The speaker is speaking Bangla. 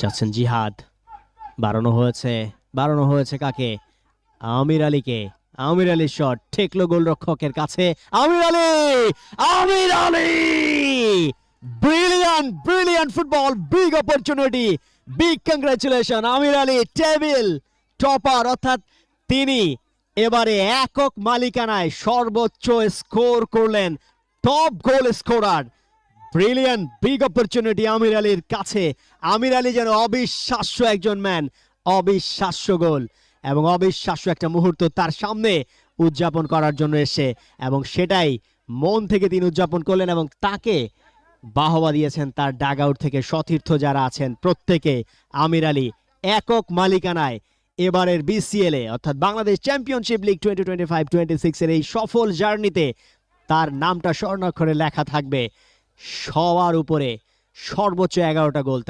যাচ্ছেন জিহাদ, বাড়ানো হয়েছে কাকে? আমির আলীকে। আমির আলীর শট ঠেকলো গোলরক্ষকের কাছে। Amir Ali, Amir Ali, brilliant brilliant football, big opportunity, big congratulation. Amir Ali table topper, অর্থাৎ তিনি এবারে একক মালিকানায় সর্বোচ্চ স্কোর করলেন, top goal scorer. Brilliant big opportunity Amir আলীর কাছে। আমির আলী যেন অবিশ্বাস্য একজন ম্যান, অবিশ্বাস্য গোল এবং অবিশ্বাস্য একটা মুহূর্ত তার সামনে উদযাপন করার জন্য এসে, এবং সেটাই মন থেকে তিনি উদযাপন করলেন এবং তাকে বাহবা দিয়েছেন তার ডাগ আউট থেকে সতীর্থ যারা আছেন প্রত্যেকে। আমির আলী একক মালিকানায় এবারের বিসিএল এ অর্থাৎ বাংলাদেশ চ্যাম্পিয়নশিপ লিগ 2025-26 এর এই সফল জার্নিতে তার নামটা স্বর্ণাক্ষরে লেখা থাকবে। সবার উপরে সর্বোচ্চ 11টা গোল তার।